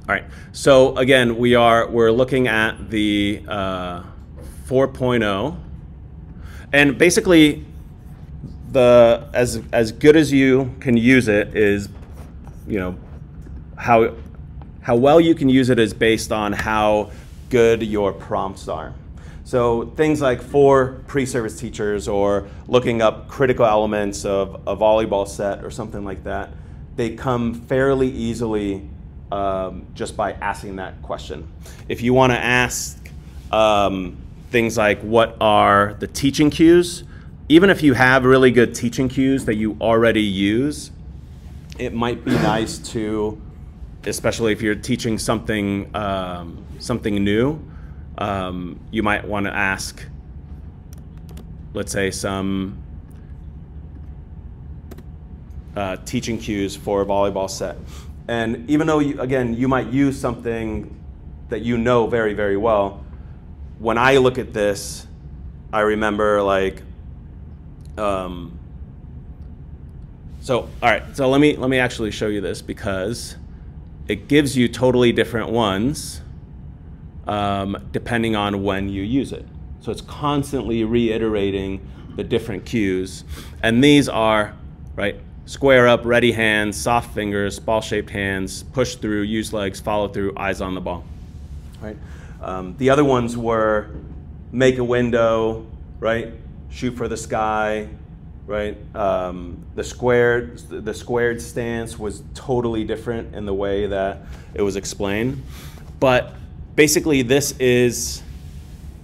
All right, so again, we're looking at the 4.0, and basically as good as you can use it is, how well you can use it is based on how good your prompts are. So things like for pre-service teachers or looking up critical elements of a volleyball set or something like that, they come fairly easily just by asking that question. If you want to ask things like what are the teaching cues, even if you have really good teaching cues that you already use, it might be nice to, especially if you're teaching something something new, you might want to ask, let's say, some teaching cues for a volleyball set. And even though, you might use something that you know very, very well, when I look at this, I remember like, all right, so let me actually show you this because it gives you totally different ones depending on when you use it. So it's constantly reiterating the different cues. And these are, right, square up, ready hands, soft fingers, ball-shaped hands, push through, use legs, follow through, eyes on the ball. Right? The other ones were make a window, right? Shoot for the sky, right? The squared stance was totally different in the way that it was explained. But basically, this is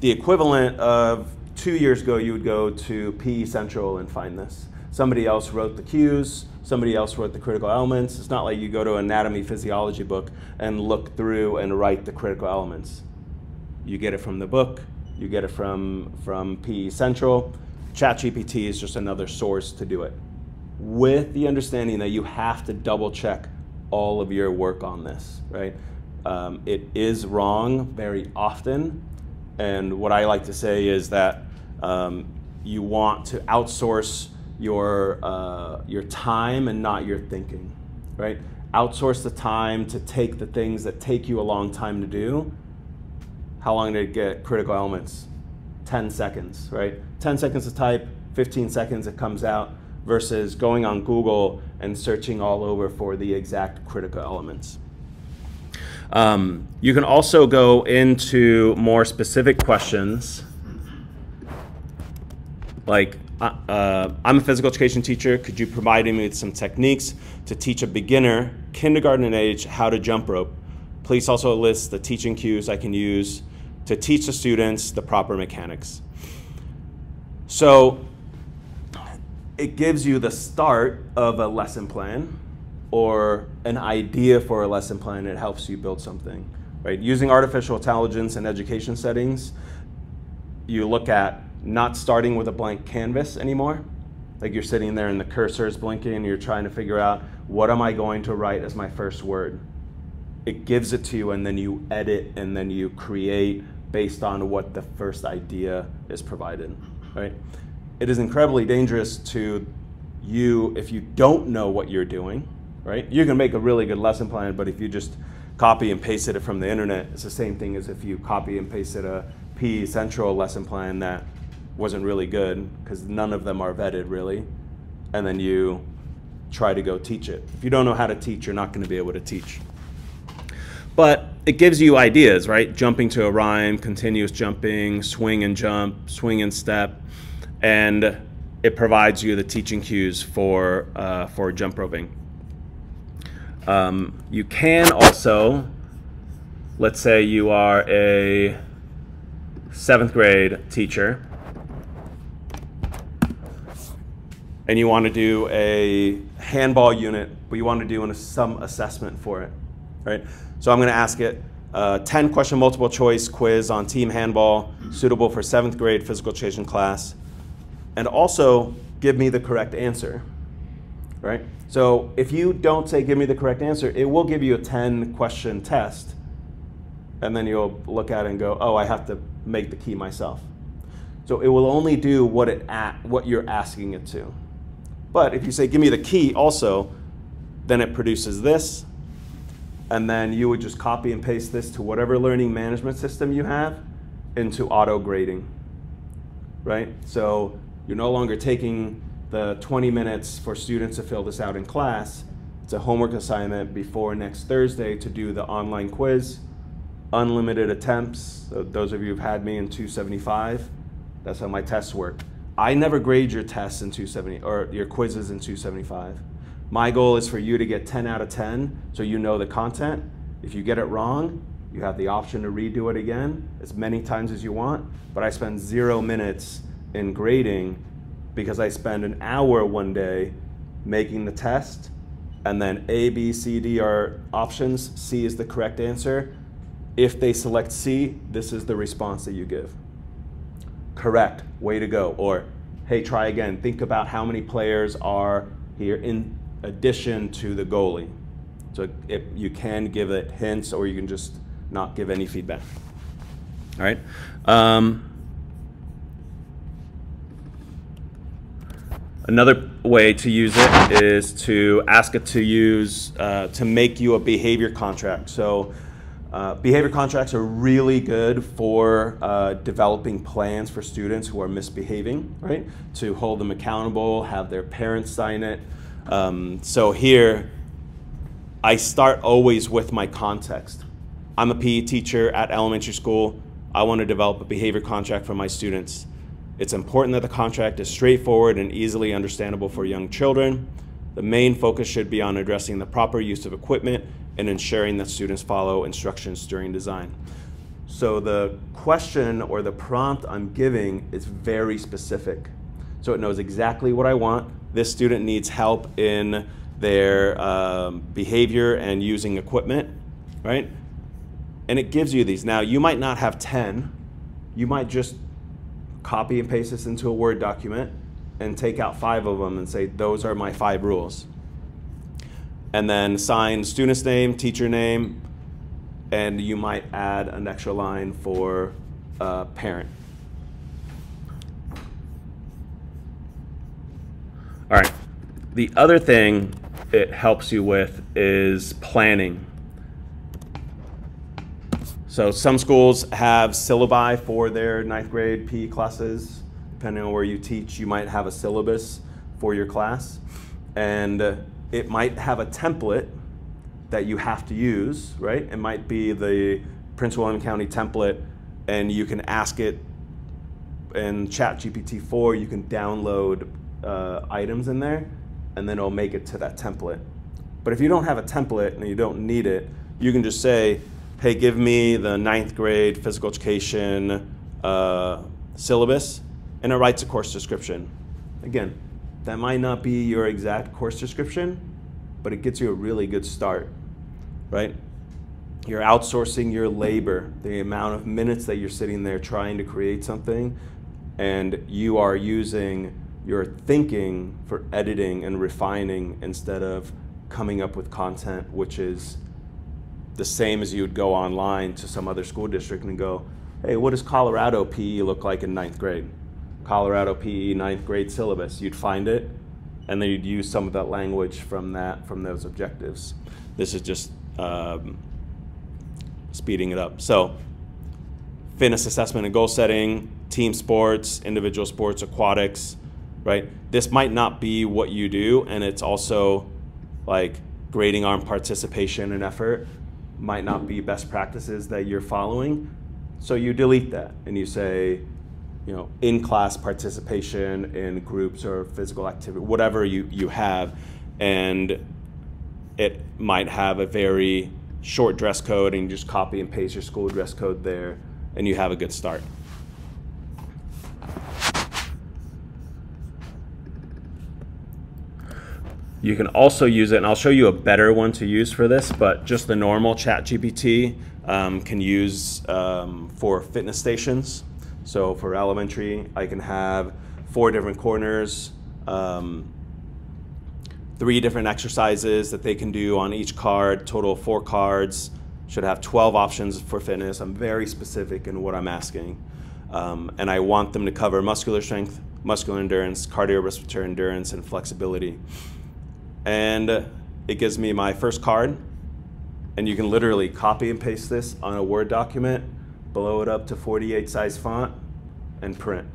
the equivalent of 2 years ago, you would go to PE Central and find this. Somebody else wrote the cues, somebody else wrote the critical elements. It's not like you go to an anatomy physiology book and look through and write the critical elements. You get it from the book, you get it from PE Central. ChatGPT is just another source to do it, with the understanding that you have to double check all of your work on this, right? It is wrong very often, and what I like to say is that you want to outsource your time and not your thinking, right? Outsource the time to take the things that take you a long time to do. How long did it get critical elements? 10 seconds, right? 10 seconds to type, 15 seconds it comes out, versus going on Google and searching all over for the exact critical elements. You can also go into more specific questions, like, I'm a physical education teacher. Could you provide me with some techniques to teach a beginner, kindergarten age, how to jump rope? Please also list the teaching cues I can use to teach the students the proper mechanics. So it gives you the start of a lesson plan or an idea for a lesson plan. It helps you build something, right? Using artificial intelligence in education settings, you look at not starting with a blank canvas anymore. Like you're sitting there and the cursor is blinking and you're trying to figure out, what am I going to write as my first word? It gives it to you and then you edit and then you create based on what the first idea is provided, right? It is incredibly dangerous to you if you don't know what you're doing, right? You can make a really good lesson plan, but if you just copy and pasted it from the internet, it's the same thing as if you copy and pasted a PE Central lesson plan that wasn't really good, because none of them are vetted really, and then you try to go teach it. If you don't know how to teach, you're not going to be able to teach. But it gives you ideas, right? Jumping to a rhyme, continuous jumping, swing and jump, swing and step, and it provides you the teaching cues for jump roping. You can also, let's say you are a 7th grade teacher, and you want to do a handball unit, but you want to do some assessment for it, right? So I'm going to ask it 10 question multiple choice quiz on team handball, suitable for 7th grade physical education class, and also give me the correct answer, right? So if you don't say give me the correct answer, it will give you a 10 question test, and then you'll look at it and go, oh, I have to make the key myself. So it will only do what you're asking it to. But if you say, give me the key also, then it produces this, And then you would just copy and paste this to whatever learning management system you have into auto grading, right? So you're no longer taking the 20 minutes for students to fill this out in class. It's a homework assignment before next Thursday to do the online quiz, unlimited attempts. So those of you who've had me in 275, that's how my tests work. I never grade your tests in 270 or your quizzes in 275. My goal is for you to get 10 out of 10 so you know the content. If you get it wrong, you have the option to redo it again as many times as you want, but I spend 0 minutes in grading because I spend an hour one day making the test, and then A, B, C, D are options. C is the correct answer. If they select C, this is the response that you give. Correct, way to go. Or, hey, try again. Think about how many players are here in addition to the goalie. So if you can give it hints, or you can just not give any feedback. All right. Another way to use it is to ask it to use, to make you a behavior contract. So behavior contracts are really good for developing plans for students who are misbehaving, right? To hold them accountable, have their parents sign it. So here, I start always with my context. I'm a PE teacher at elementary school. I want to develop a behavior contract for my students. It's important that the contract is straightforward and easily understandable for young children. The main focus should be on addressing the proper use of equipment and ensuring that students follow instructions during design. So the question or the prompt I'm giving is very specific. So it knows exactly what I want. This student needs help in their behavior and using equipment, right? And it gives you these. Now, you might not have 10. You might just copy and paste this into a Word document and take out 5 of them and say, those are my 5 rules. And then sign student's name, teacher name, and you might add an extra line for parent. All right, the other thing it helps you with is planning. So some schools have syllabi for their 9th grade PE classes. Depending on where you teach, you might have a syllabus for your class. And it might have a template that you have to use, right? It might be the Prince William County template, and you can ask it in ChatGPT-4, you can download items in there, and then it'll make it to that template. But if you don't have a template and you don't need it, you can just say, hey, give me the 9th grade physical education syllabus, and it writes a course description. Again, that might not be your exact course description, but it gets you a really good start, right? You're outsourcing your labor, the amount of minutes that you're sitting there trying to create something, and you are using your thinking for editing and refining instead of coming up with content which is the same as you would go online to some other school district and go, hey, what does Colorado PE look like in 9th grade? Colorado PE 9th grade syllabus. You'd find it, and then you'd use some of that language from those objectives. This is just speeding it up. So fitness assessment and goal setting, team sports, individual sports, aquatics, right? This might not be what you do, and it's also like grading on participation and effort might not be best practices that you're following. So you delete that and you say, you know, in-class participation in groups or physical activity, whatever you have, and it might have a very short dress code, and you just copy and paste your school dress code there, and you have a good start. You can also use it, and I'll show you a better one to use for this, but just the normal ChatGPT can use for fitness stations. So for elementary, I can have 4 different corners, 3 different exercises that they can do on each card, total of 4 cards, should have 12 options for fitness. I'm very specific in what I'm asking. And I want them to cover muscular strength, muscular endurance, cardiorespiratory endurance, and flexibility. And it gives me my first card, And you can literally copy and paste this on a Word document, blow it up to 48 size font, and print,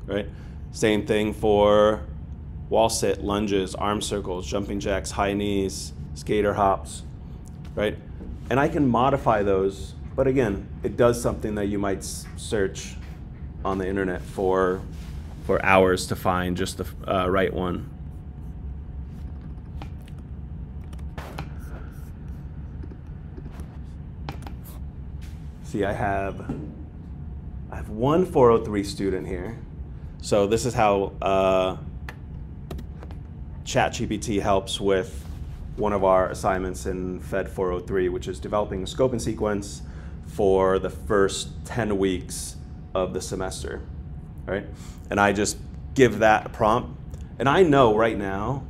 right? Same thing for wall sit, lunges, arm circles, jumping jacks, high knees, skater hops, right? And I can modify those, but again, it does something that you might search on the internet for hours to find just the right one. See, I have one 403 student here. So this is how ChatGPT helps with one of our assignments in PHED 403, which is developing a scope and sequence for the first 10 weeks of the semester, right? And I just give that a prompt. And I know right now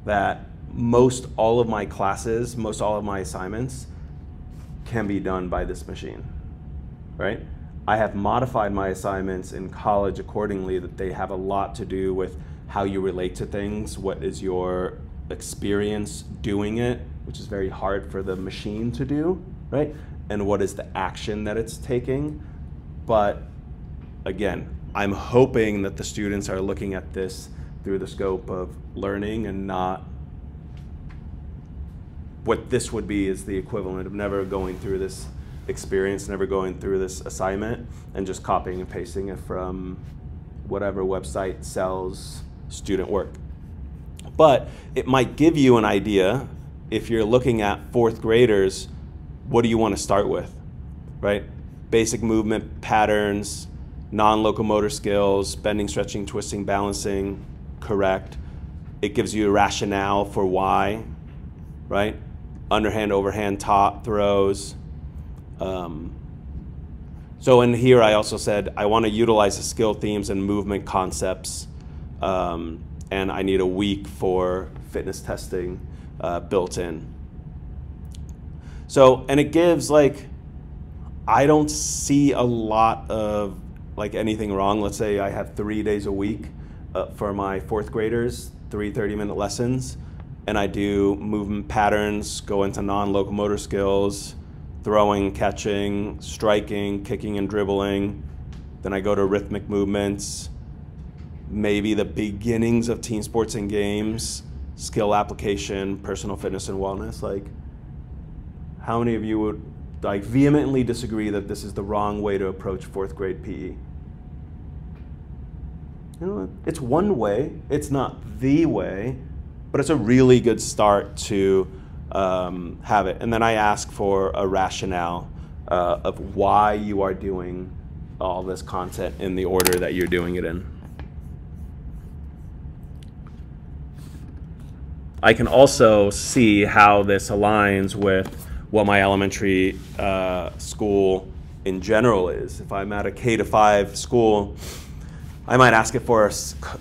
that most all of my classes, most all of my assignments can be done by this machine, right? I have modified my assignments in college accordingly, that they have a lot to do with how you relate to things, what is your experience doing it, which is very hard for the machine to do, right? And what is the action that it's taking. But again, I'm hoping that the students are looking at this through the scope of learning and not what this would be is the equivalent of never going through this experience, never going through this assignment, and just copying and pasting it from whatever website sells student work. But it might give you an idea, if you're looking at fourth graders, what do you want to start with, right? Basic movement patterns, non-locomotor skills, bending, stretching, twisting, balancing, correct. It gives you a rationale for why, right? Underhand, overhand, top throws. So in here I also said I want to utilize the skill themes and movement concepts, and I need a week for fitness testing built in. So, and it gives, like, I don't see a lot of like anything wrong. Let's say I have 3 days a week for my fourth graders, 3 30-minute lessons, and I do movement patterns, go into non-locomotor skills, throwing, catching, striking, kicking and dribbling. Then I go to rhythmic movements, maybe the beginnings of team sports and games, skill application, personal fitness and wellness. Like, how many of you would like vehemently disagree that this is the wrong way to approach fourth grade PE? You know, it's one way, it's not the way, but it's a really good start to have it. And then I ask for a rationale of why you are doing all this content in the order that you're doing it in. I can also see how this aligns with what my elementary school in general is. If I'm at a K-5 school, I might ask it for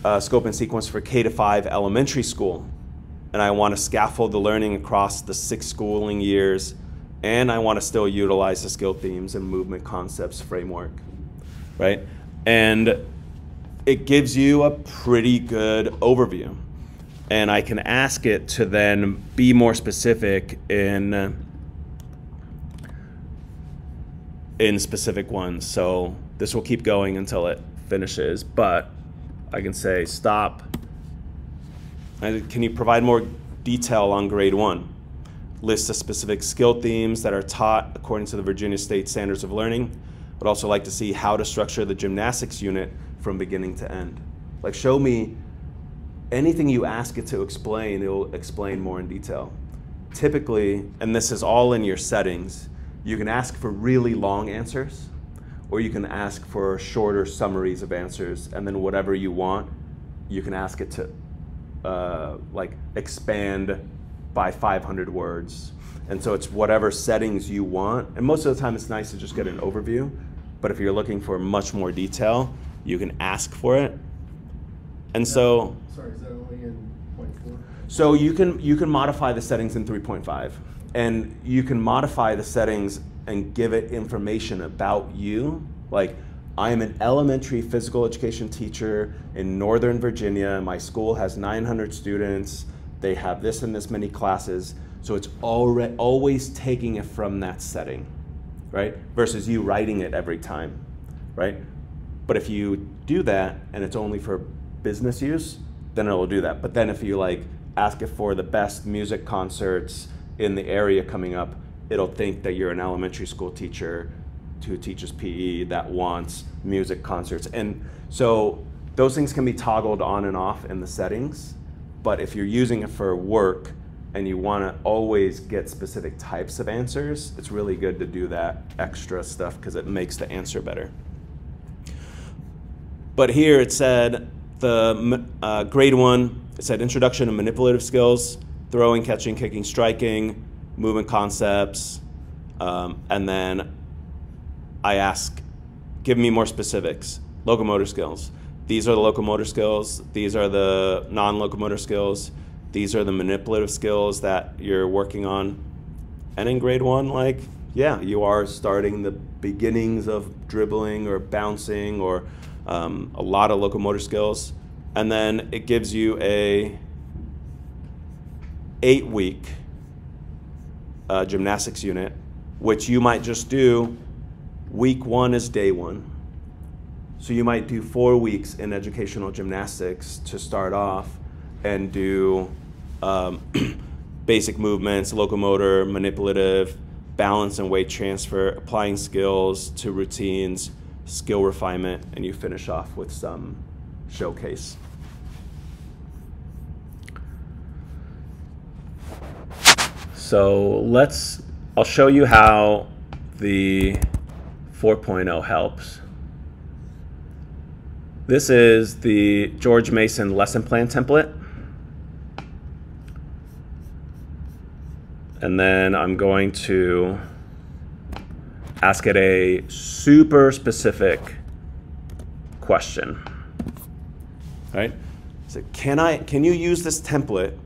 a scope and sequence for K-5 elementary school. And I want to scaffold the learning across the 6 schooling years, and I want to still utilize the skill themes and movement concepts framework, right? And it gives you a pretty good overview. And I can ask it to then be more specific in specific ones. So this will keep going until it finishes, but I can say stop. Can you provide more detail on grade 1? List the specific skill themes that are taught according to the Virginia State Standards of Learning. Would also like to see how to structure the gymnastics unit from beginning to end. Like, show me anything you ask it to explain, it will explain more in detail. Typically, and this is all in your settings, you can ask for really long answers, or you can ask for shorter summaries of answers, and then whatever you want, you can ask it to like expand by 500 words. And so it's whatever settings you want. And most of the time it's nice to just get an overview, but if you're looking for much more detail, you can ask for it. And so, sorry, is that only in 0.4? So you can modify the settings in 3.5, and you can modify the settings and give it information about you. Like, I am an elementary physical education teacher in Northern Virginia. My school has 900 students. They have this and this many classes. So it's always taking it from that setting, right? Versus you writing it every time, right? But if you do that and it's only for business use, then it'll do that. But then if you like ask it for the best music concerts in the area coming up, it'll think that you're an elementary school teacher who teaches PE that wants music concerts. And so those things can be toggled on and off in the settings. But if you're using it for work and you want to always get specific types of answers, it's really good to do that extra stuff because it makes the answer better. But here it said the grade 1, it said introduction to manipulative skills, throwing, catching, kicking, striking, movement concepts, and then I ask, give me more specifics. Locomotor skills. These are the locomotor skills. These are the non-locomotor skills. These are the manipulative skills that you're working on. And in grade 1, like, yeah, you are starting the beginnings of dribbling or bouncing or a lot of locomotor skills. And then it gives you a 8-week gymnastics unit, which you might just do. Week 1 is day 1. So you might do 4 weeks in educational gymnastics to start off and do basic movements, locomotor, manipulative, balance and weight transfer, applying skills to routines, skill refinement, and you finish off with some showcase. So I'll show you how the 4.0 helps. This is the George Mason lesson plan template. And then I'm going to ask it a super specific question. Right? So can you use this template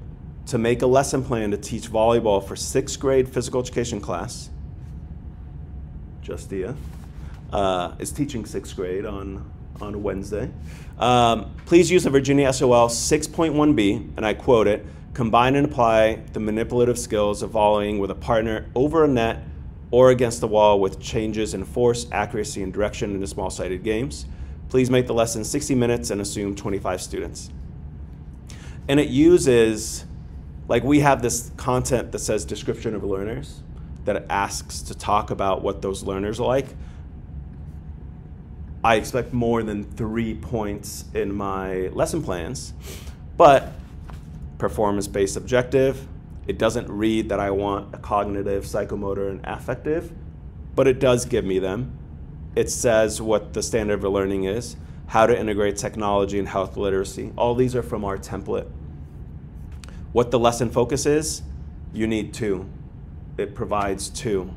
to make a lesson plan to teach volleyball for 6th grade physical education class? Justia is teaching 6th grade on a Wednesday. Please use the Virginia SOL 6.1b, and I quote it, combine and apply the manipulative skills of volleying with a partner over a net or against the wall with changes in force, accuracy, and direction in the small-sided games. Please make the lesson 60 minutes and assume 25 students. And it uses, like we have this content that says description of learners that it asks to talk about what those learners are like. I expect more than 3 points in my lesson plans, but performance-based objective, it doesn't read that I want a cognitive, psychomotor, and affective, but it does give me them. It says what the standard of learning is, how to integrate technology and health literacy. All these are from our template. What the lesson focus is, you need 2. It provides 2.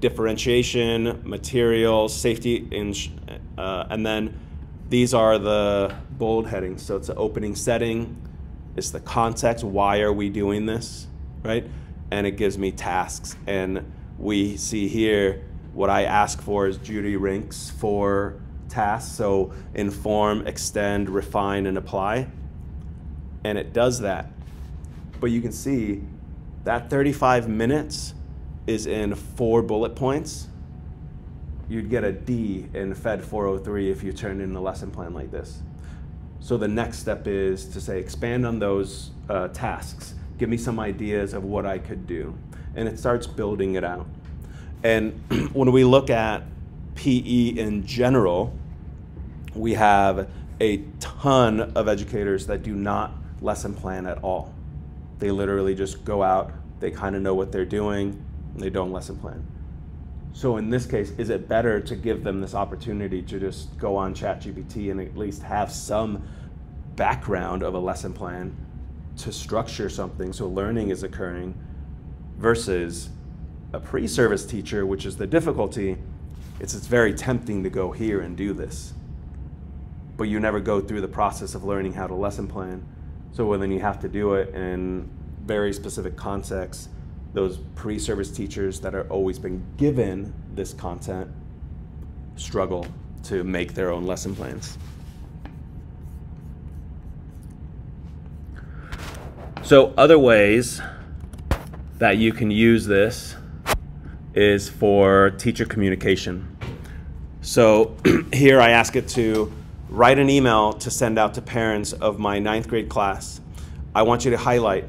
Differentiation, material, safety, and then these are the bold headings. So it's the opening setting, it's the context, why are we doing this, right? And it gives me tasks. And we see here, what I ask for is Judy Rinks for tasks. So inform, extend, refine, and apply. And it does that. But you can see that 35 minutes is in 4 bullet points. You'd get a D in PHED 403 if you turn in a lesson plan like this. So the next step is to say, expand on those tasks. Give me some ideas of what I could do. And it starts building it out. And when we look at PE in general, we have a ton of educators that do not lesson plan at all. They literally just go out, they kind of know what they're doing, and they don't lesson plan. So in this case, is it better to give them this opportunity to just go on ChatGPT and at least have some background of a lesson plan to structure something so learning is occurring, versus a pre-service teacher, which is the difficulty? It's very tempting to go here and do this, but you never go through the process of learning how to lesson plan. So then you have to do it in very specific contexts. Those pre-service teachers that are always been given this content struggle to make their own lesson plans. So other ways that you can use this is for teacher communication. So here I ask it to write an email to send out to parents of my 9th grade class. I want you to highlight,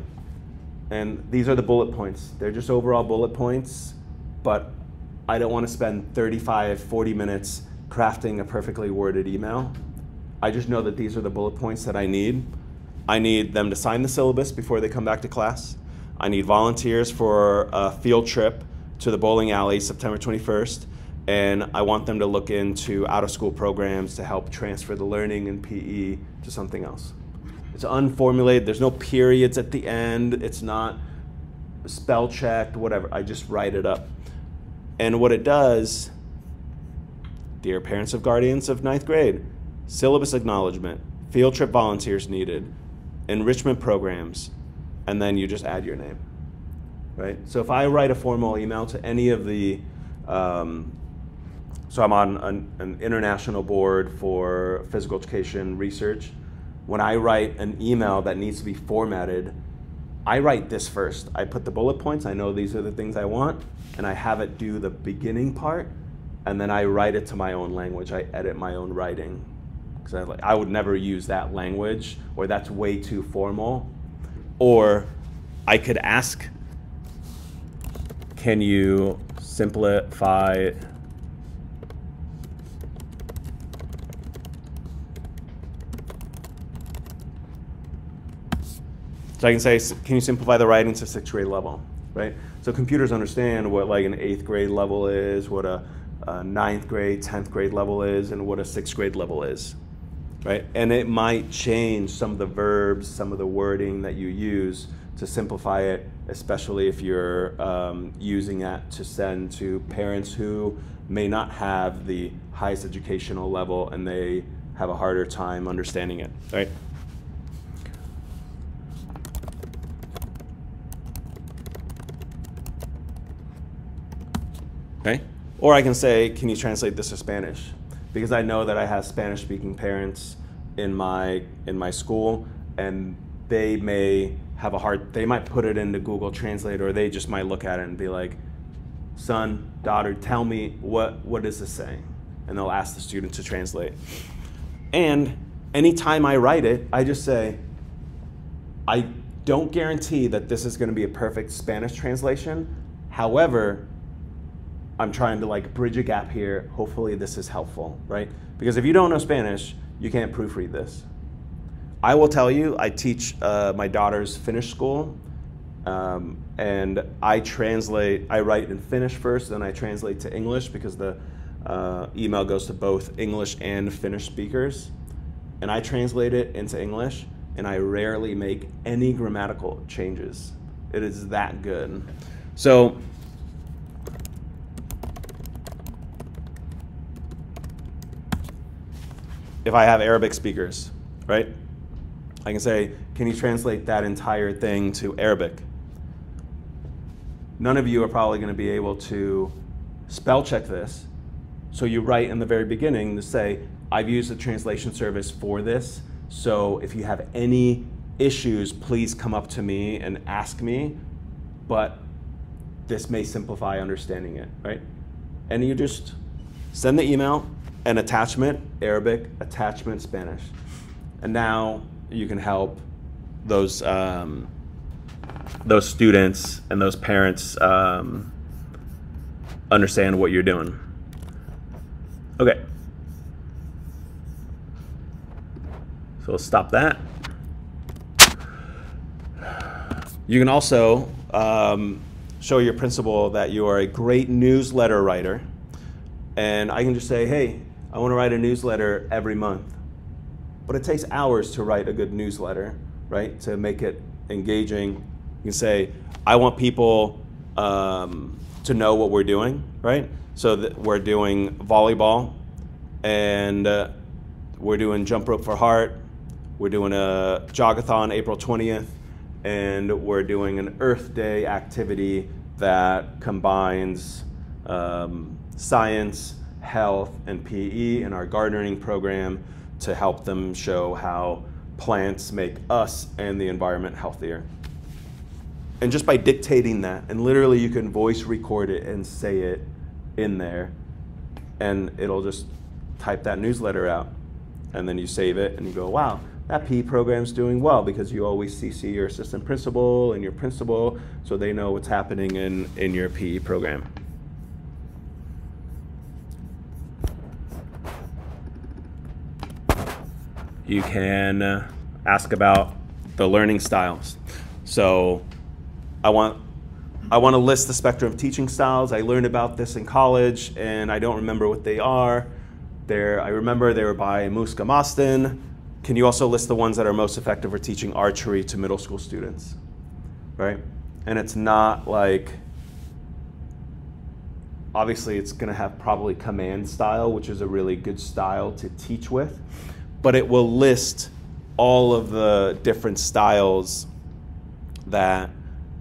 and these are the bullet points. They're just overall bullet points, but I don't want to spend 35, 40 minutes crafting a perfectly worded email. I just know that these are the bullet points that I need. I need them to sign the syllabus before they come back to class. I need volunteers for a field trip to the bowling alley September 21st. And I want them to look into out-of-school programs to help transfer the learning in PE to something else. It's unformulated. There's no periods at the end. It's not spell checked, whatever. I just write it up. And what it does, dear parents of guardians of 9th grade, syllabus acknowledgement, field trip volunteers needed, enrichment programs, and then you just add your name, right? So if I write a formal email to any of the, so I'm on an international board for physical education research. When I write an email that needs to be formatted, I write this first. I put the bullet points, I know these are the things I want, and I have it do the beginning part, and then I write it to my own language. I edit my own writing. Because I would never use that language, or that's way too formal. Or I could ask, can you simplify So I can say, can you simplify the writing to 6th grade level, right? So computers understand what like an 8th grade level is, what a 9th grade, 10th grade level is, and what a 6th grade level is, right? And it might change some of the verbs, some of the wording that you use to simplify it, especially if you're using that to send to parents who may not have the highest educational level and they have a harder time understanding it, right? Okay? Or I can say, can you translate this to Spanish? Because I know that I have Spanish-speaking parents in my school, and they may have they might put it into Google Translate, or they just might look at it and be like, son, daughter, tell me what is this saying? And they'll ask the student to translate. And anytime I write it, I just say, I don't guarantee that this is going to be a perfect Spanish translation. However, I'm trying to like bridge a gap here. Hopefully this is helpful, right? Because if you don't know Spanish, you can't proofread this. I will tell you, I teach my daughter's Finnish school, and I write in Finnish first, then I translate to English because the email goes to both English and Finnish speakers. And I translate it into English, and I rarely make any grammatical changes. It is that good. So, if I have Arabic speakers, right? I can say, can you translate that entire thing to Arabic? None of you are probably going to be able to spell check this. So you write in the very beginning to say, I've used the translation service for this. So if you have any issues, please come up to me and ask me. But this may simplify understanding it, right? And you just send the email, an attachment, Arabic, attachment, Spanish. And now you can help those students and those parents understand what you're doing. Okay. So we'll stop that. You can also show your principal that you are a great newsletter writer. And I can just say, hey, I want to write a newsletter every month. But it takes hours to write a good newsletter, right? To make it engaging. You can say, I want people to know what we're doing, right? So that we're doing volleyball, and we're doing jump rope for heart. We're doing a jogathon April 20th, and we're doing an Earth Day activity that combines science, health, and PE in our gardening program to help them show how plants make us and the environment healthier. And just by dictating that, and literally you can voice record it and say it in there, and it'll just type that newsletter out. And then you save it and you go, wow, that PE program's doing well, because you always CC your assistant principal and your principal so they know what's happening in your PE program. You can ask about the learning styles. So I want to list the spectrum of teaching styles. I learned about this in college and I don't remember what they are. I remember they were by Muska Mostin. Can you also list the ones that are most effective for teaching archery to middle school students, right? And it's not like, obviously it's gonna have probably command style, which is a really good style to teach with, but it will list all of the different styles that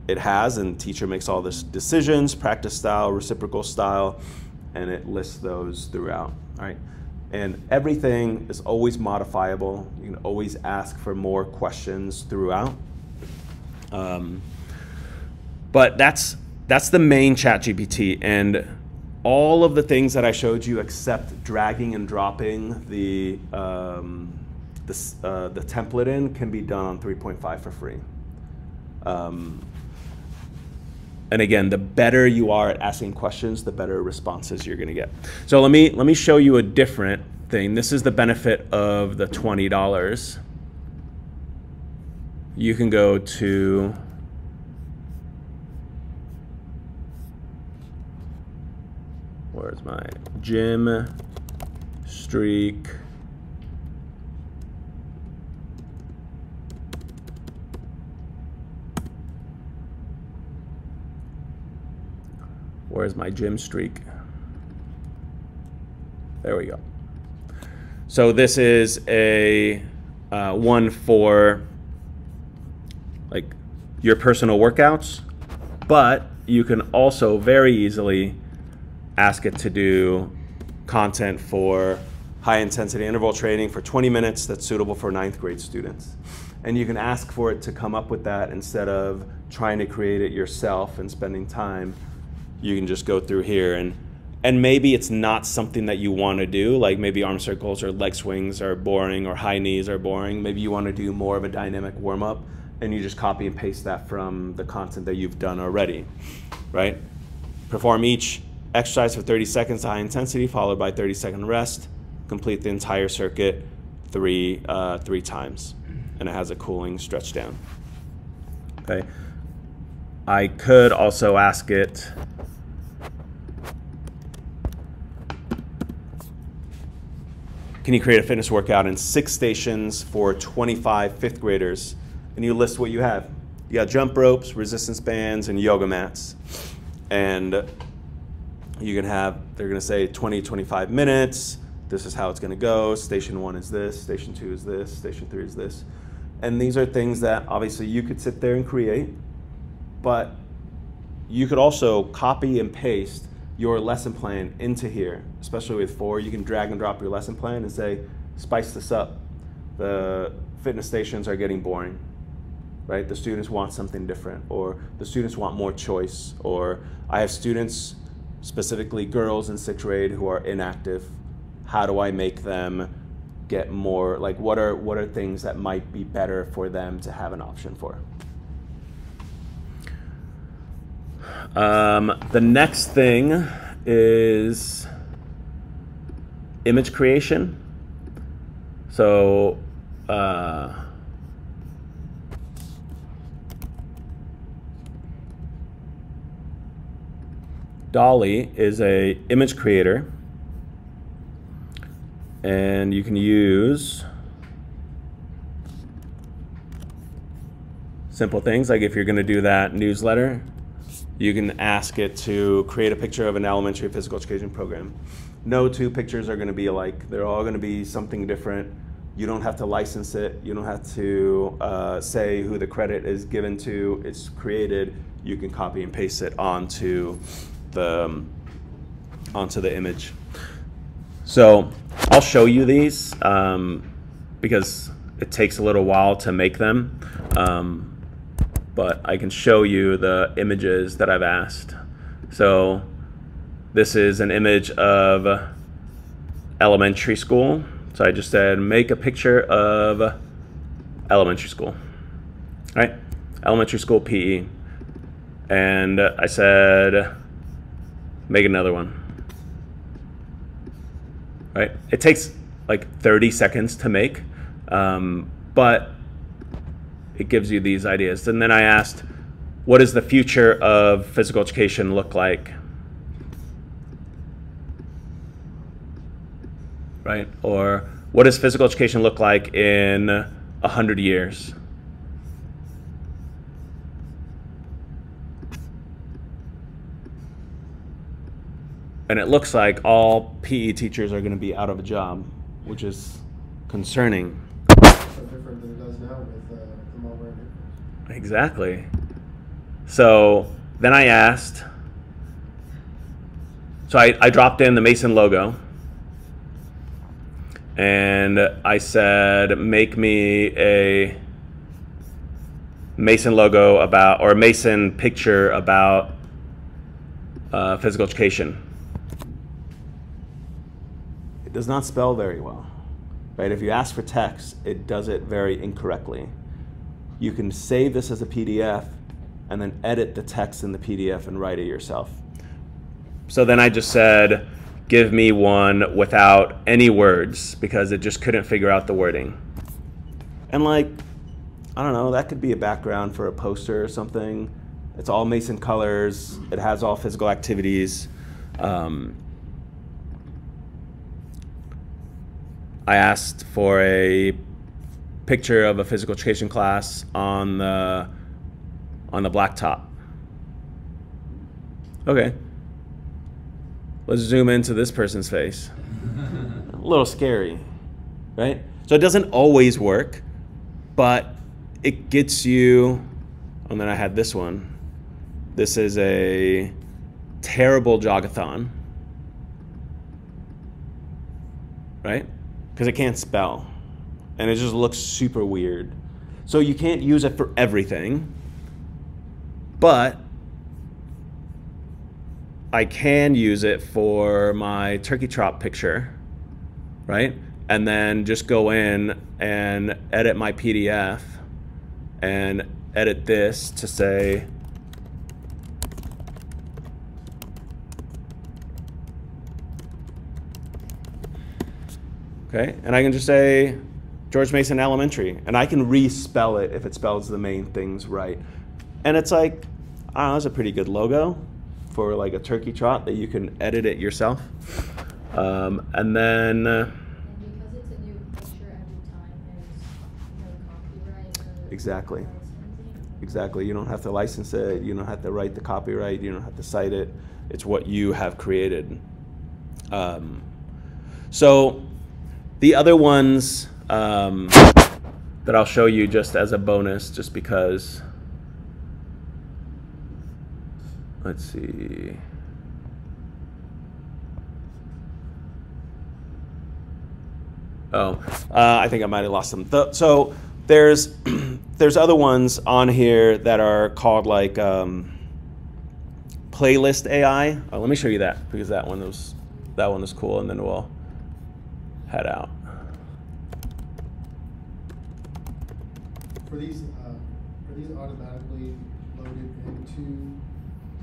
it has, and the teacher makes all this decisions, practice style, reciprocal style, and it lists those throughout, right? And everything is always modifiable. You can always ask for more questions throughout. But that's the main ChatGPT, and all of the things that I showed you except dragging and dropping the template in can be done on 3.5 for free. And again, the better you are at asking questions, the better responses you're going to get. So let me show you a different thing. This is the benefit of the $20. You can go to where's my gym streak. Where's my gym streak? There we go. So this is a one for like your personal workouts, but you can also very easily ask it to do content for high intensity interval training for 20 minutes that's suitable for 9th grade students. And you can ask for it to come up with that instead of trying to create it yourself and spending time. You can just go through here and maybe it's not something that you want to do, like maybe arm circles or leg swings are boring or high knees are boring. Maybe you want to do more of a dynamic warm-up and you just copy and paste that from the content that you've done already, right? Perform each exercise for 30 seconds to high intensity followed by 30-second rest. Complete the entire circuit three times, and it has a cooling stretch down. Okay. I could also ask it can you create a fitness workout in 6 stations for 25 5th graders? And you list what you have. You got jump ropes, resistance bands, and yoga mats. And you can have, they're gonna say 20, 25 minutes. This is how it's gonna go. Station 1 is this, station 2 is this, station 3 is this. And these are things that obviously you could sit there and create, but you could also copy and paste your lesson plan into here, especially with 4. You can drag and drop your lesson plan and say, spice this up. The fitness stations are getting boring, right? The students want something different, or the students want more choice, or I have students, specifically girls in 6th grade, who are inactive. How do I make them get more, like what are things that might be better for them to have an option for? The next thing is image creation. So Dolly is a image creator, and you can use simple things like if you're going to do that newsletter, you can ask it to create a picture of an elementary physical education program. No 2 pictures are going to be alike. They're all going to be something different. You don't have to license it. You don't have to say who the credit is given to. It's created. You can copy and paste it onto the image. So I'll show you these because it takes a little while to make them. but I can show you the images that I've asked. So this is an image of elementary school. So I just said, make a picture of elementary school, right? Elementary school PE. And I said, make another one, right? It takes like 30 seconds to make, but it gives you these ideas. And then I asked, what does the future of physical education look like? Right? Or what does physical education look like in 100 years? And it looks like all PE teachers are going to be out of a job, which is concerning. So different than it does now with the Mulberry. Exactly. So then I asked, so I dropped in the Mason logo, and I said, make me a Mason logo about, or a Mason picture about physical education. It does not spell very well, right? If you ask for text, it does it very incorrectly. You can save this as a PDF and then edit the text in the PDF and write it yourself. So then I just said, give me one without any words, because it just couldn't figure out the wording. And like, I don't know, that could be a background for a poster or something. It's all Mason colors. It has all physical activities. I asked for a picture of a physical education class on the blacktop. Okay. Let's zoom into this person's face. A little scary, right? So it doesn't always work, but it gets you, and then I had this one. This is a terrible jogathon, right? Because it can't spell, and it just looks super weird. So you can't use it for everything, but I can use it for my turkey trot picture, right? And then just go in and edit my PDF and edit this to say, okay, and I can just say George Mason Elementary, and I can respell it if it spells the main things right. And it's like, I don't know, it's a pretty good logo for like a turkey trot that you can edit it yourself. And then and because it's a new picture every time, there's no copyright or exactly. licensing. Exactly. You don't have to license it. You don't have to write the copyright. You don't have to cite it. It's what you have created. So the other ones that I'll show you just as a bonus, just because, let's see. Oh, I think I might have lost them. So there's other ones on here that are called like playlist AI. Oh, let me show you that, because that one is cool, and then we'll head out. For these, are these automatically loaded into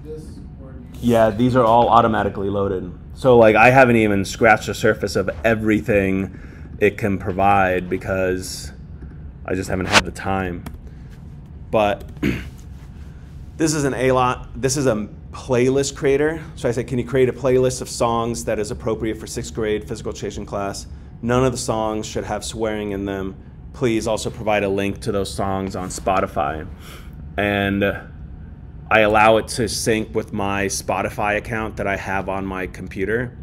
this, or do you? Yeah, these are all automatically loaded. So like, I haven't even scratched the surface of everything it can provide because I just haven't had the time. But this is this is a playlist creator. So I said, can you create a playlist of songs that is appropriate for 6th grade physical education class? None of the songs should have swearing in them. Please also provide a link to those songs on Spotify. And I allow it to sync with my Spotify account that I have on my computer.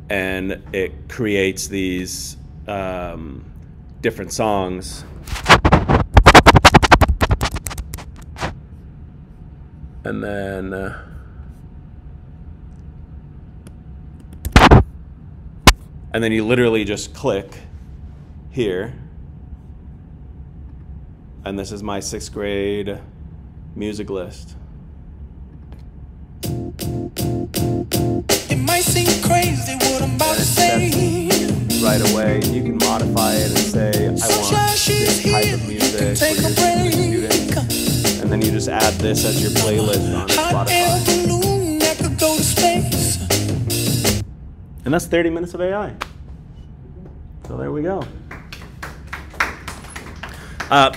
And it creates these different songs. And then you literally just click here, And this is my 6th grade music list. It might seem crazy what I'm about to say. Right away, you can modify it and say, I want this type of music for your student. And then you just add this as your playlist on Spotify. And that's 30 minutes of AI. So there we go.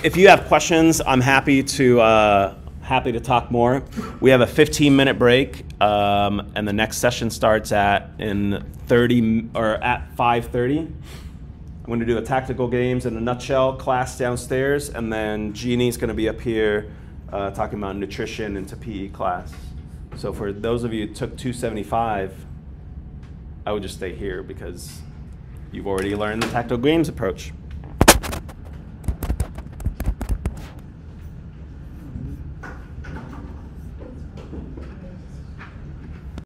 If you have questions, I'm happy to talk more. We have a 15-minute break, and the next session starts at 5:30. I'm going to do a tactical games in a nutshell class downstairs, and then Jeannie's going to be up here talking about nutrition into PE class. So for those of you who took 275, I would just stay here because you've already learned the tactical games approach.